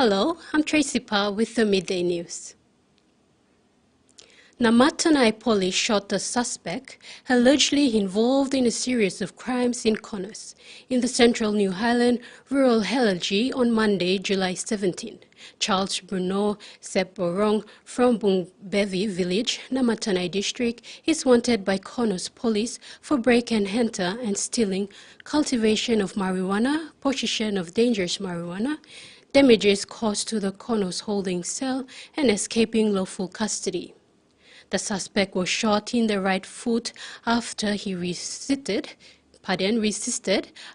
Hello, I'm Tracy Pa with the Midday News. Namatanai police shot a suspect allegedly involved in a series of crimes in Connaught, in the central New Highland, rural Helagi on Monday, July 17. Charles Bruno Seborong from Bungbevi village, Namatanai district, is wanted by Connaught police for break and enter and stealing, cultivation of marijuana, possession of dangerous marijuana, damages caused to the Connaught holding cell, and escaping lawful custody. The suspect was shot in the right foot after he resisted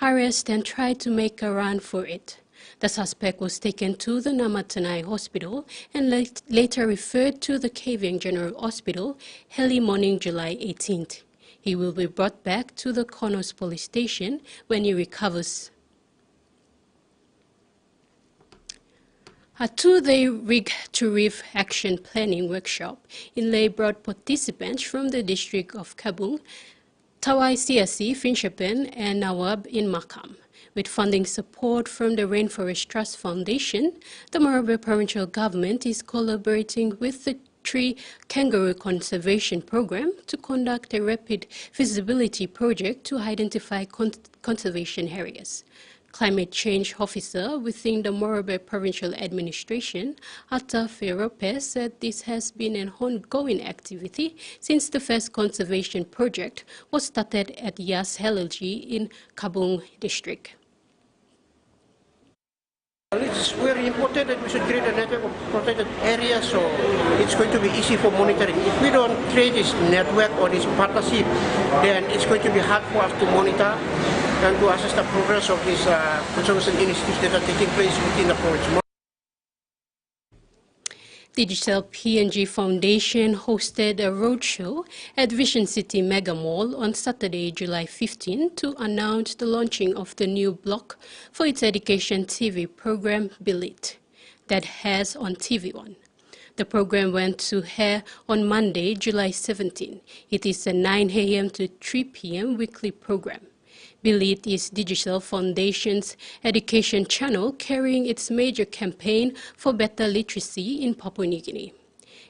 arrest and tried to make a run for it. The suspect was taken to the Namatanai Hospital and later referred to the TVWan General Hospital early morning July 18th. He will be brought back to the Connaught police station when he recovers. A two-day rig-to-reef action planning workshop in Ley brought participants from the district of Kabung, Tawai Siasi, Finchapen, and Nawab in Makam. With funding support from the Rainforest Trust Foundation, the Morobe provincial government is collaborating with the Tree Kangaroo Conservation Program to conduct a rapid feasibility project to identify conservation areas. Climate Change Officer within the Morobe Provincial Administration, Atta Ferope, said this has been an ongoing activity since the first conservation project was started at Yas Helagi in Kabung district. It's very important that we should create a network of protected areas, so it's going to be easy for monitoring. If we don't create this network or this partnership, then it's going to be hard for us to monitor and to assess the progress of these conservation initiatives that are taking place within the province. Digital PNG Foundation hosted a roadshow at Vision City Mega Mall on Saturday, July 15, to announce the launching of the new block for its education TV program, Bulletin, that has on TVWan. The program went to air on Monday, July 17. It is a 9 a.m. to 3 p.m. weekly program. Bulletin is Digital Foundation's education channel carrying its major campaign for better literacy in Papua New Guinea.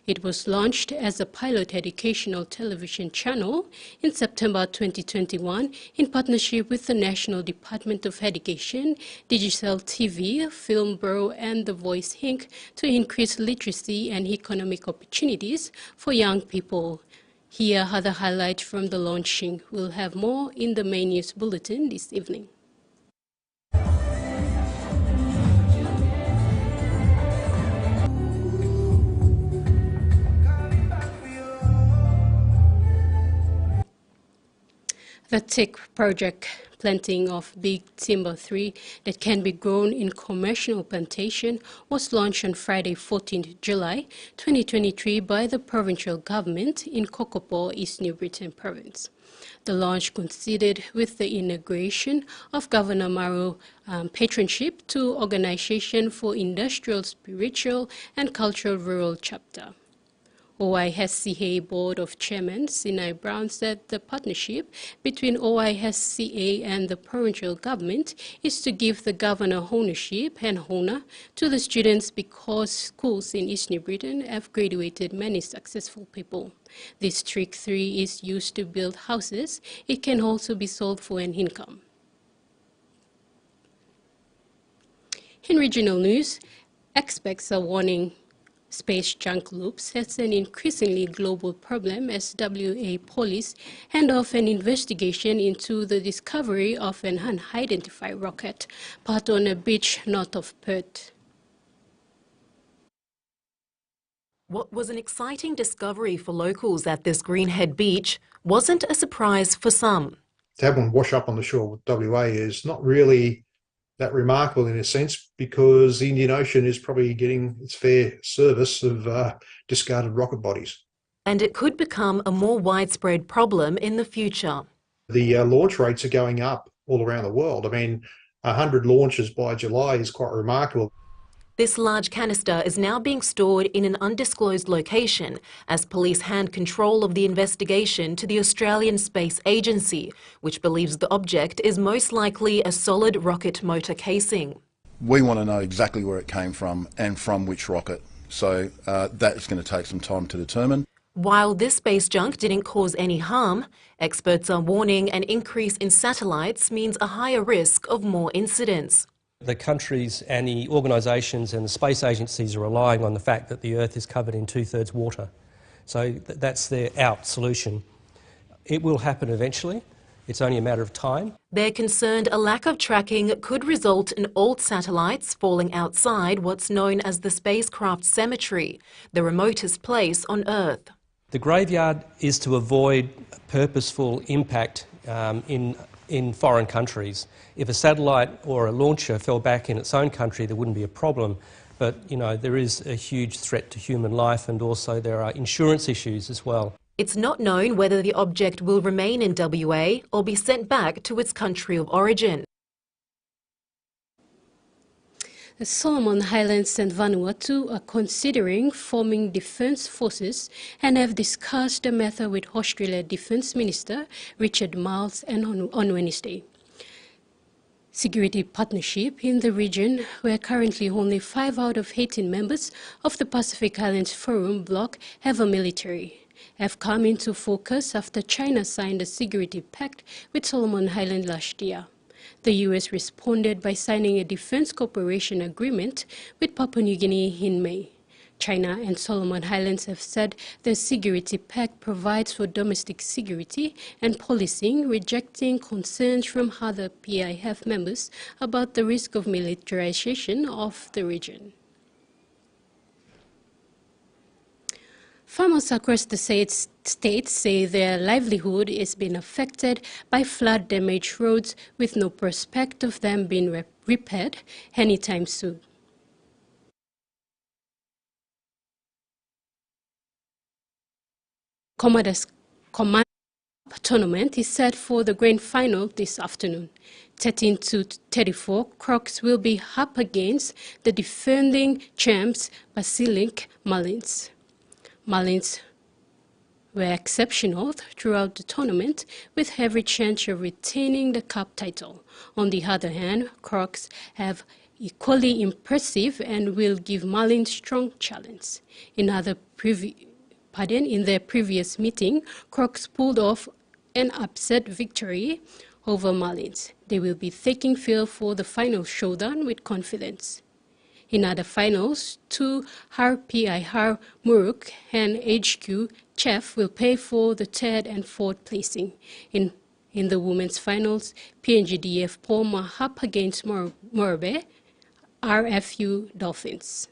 It was launched as a pilot educational television channel in September 2021 in partnership with the National Department of Education, Digital TV, Film Bureau, and The Voice Inc. to increase literacy and economic opportunities for young people. Here are the highlights from the launching. We'll have more in the main news bulletin this evening. The TIC project, planting of big timber tree that can be grown in commercial plantation, was launched on Friday, 14 July 2023 by the provincial government in Kokopo, East New Britain Province. The launch coincided with the inauguration of Governor Maru's patronship to Organization for Industrial, Spiritual and Cultural Rural Chapter. OISCA Board of Chairman Sinai Brown said the partnership between OISCA and the provincial government is to give the governor ownership and honor to the students because schools in East New Britain have graduated many successful people. This trick 3 is used to build houses. It can also be sold for an income. In regional news, experts are warning Space junk loops is an increasingly global problem as WA police hand off an investigation into the discovery of an unidentified rocket part on a beach north of Perth. What was an exciting discovery for locals at this Greenhead beach wasn't a surprise for some. To have one wash up on the shore with WA is not really that remarkable in a sense, because the Indian Ocean is probably getting its fair service of discarded rocket bodies. And it could become a more widespread problem in the future. The launch rates are going up all around the world. I mean, 100 launches by July is quite remarkable. This large canister is now being stored in an undisclosed location as police hand control of the investigation to the Australian Space Agency, which believes the object is most likely a solid rocket motor casing. We want to know exactly where it came from and from which rocket, so that's going to take some time to determine. While this space junk didn't cause any harm, experts are warning an increase in satellites means a higher risk of more incidents. The countries and the organisations and the space agencies are relying on the fact that the Earth is covered in 2/3 water. So that's their out solution. It will happen eventually. It's only a matter of time. They're concerned a lack of tracking could result in old satellites falling outside what's known as the spacecraft cemetery, the remotest place on Earth. The graveyard is to avoid purposeful impact in foreign countries. If a satellite or a launcher fell back in its own country, there wouldn't be a problem. But, you know, there is a huge threat to human life, and also there are insurance issues as well. It's not known whether the object will remain in WA or be sent back to its country of origin. The Solomon Islands and Vanuatu are considering forming defence forces and have discussed the matter with Australia Defence Minister Richard Marles on Wednesday. Security partnership in the region, where currently only 5 out of 18 members of the Pacific Islands Forum bloc have a military, have come into focus after China signed a security pact with Solomon Islands last year. The US responded by signing a defense cooperation agreement with Papua New Guinea in May. China and Solomon Islands have said the security pact provides for domestic security and policing, rejecting concerns from other PIF members about the risk of militarization of the region. Farmers across the states say their livelihood is being affected by flood-damaged roads with no prospect of them being repaired anytime soon. Commanders tournament is set for the grand final this afternoon. 13 to 34, Crocs will be up against the defending champs Basilic Marlins. Marlins were exceptional throughout the tournament, with every chance of retaining the cup title. On the other hand, Crocs have equally impressive and will give Marlins strong challenge. In their previous meeting, Crocs pulled off an upset victory over Marlins. They will be taking field for the final showdown with confidence. In other finals, 2 RPIR Muruk and HQ Chef will play for the 3rd and 4th placing. In the women's finals, PNGDF Palma up against Morbe, RFU Dolphins.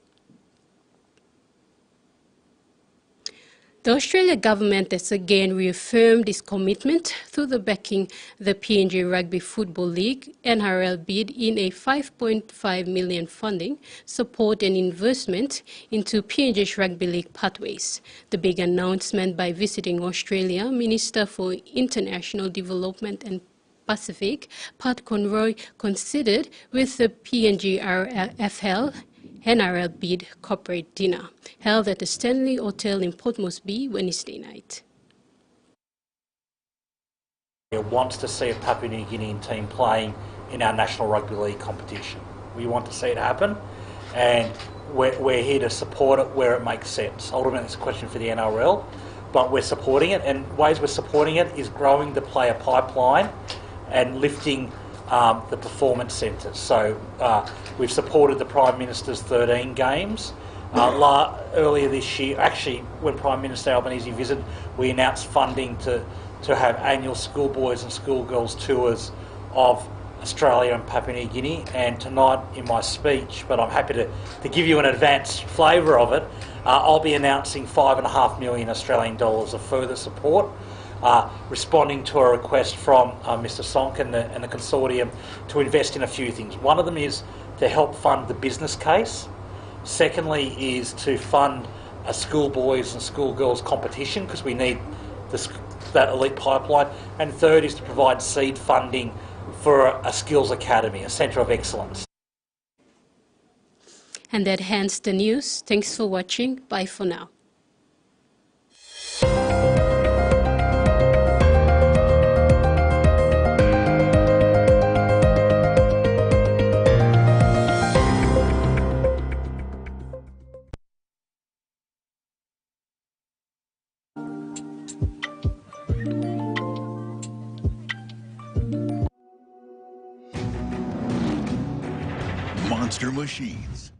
The Australian government has again reaffirmed its commitment to backing the PNG Rugby Football League NRL bid in a $5.5 million funding, support and investment into PNG's Rugby League pathways. The big announcement by visiting Australia Minister for International Development and Pacific, Pat Conroy, considered with the PNG RFL NRL bid corporate dinner held at the Stanley Hotel in Port Moresby Wednesday night. We want to see a Papua New Guinean team playing in our National Rugby League competition. We want to see it happen, and we're here to support it where it makes sense. Ultimately, it's a question for the NRL, but we're supporting it, and ways we're supporting it is growing the player pipeline and lifting the performance centres. So we've supported the Prime Minister's 13 games Earlier this year, actually, when Prime Minister Albanese visited, we announced funding to have annual schoolboys and schoolgirls tours of Australia and Papua New Guinea. And tonight in my speech, but I'm happy to give you an advanced flavour of it, I'll be announcing $5.5 million Australian dollars of further support, responding to a request from Mr Sonk and the consortium to invest in a few things. One of them is to help fund the business case. Secondly is to fund a schoolboys and schoolgirls competition, because we need that elite pipeline. And third is to provide seed funding for a skills academy, a centre of excellence. And that ends the news. Thanks for watching. Bye for now. Monster Machines.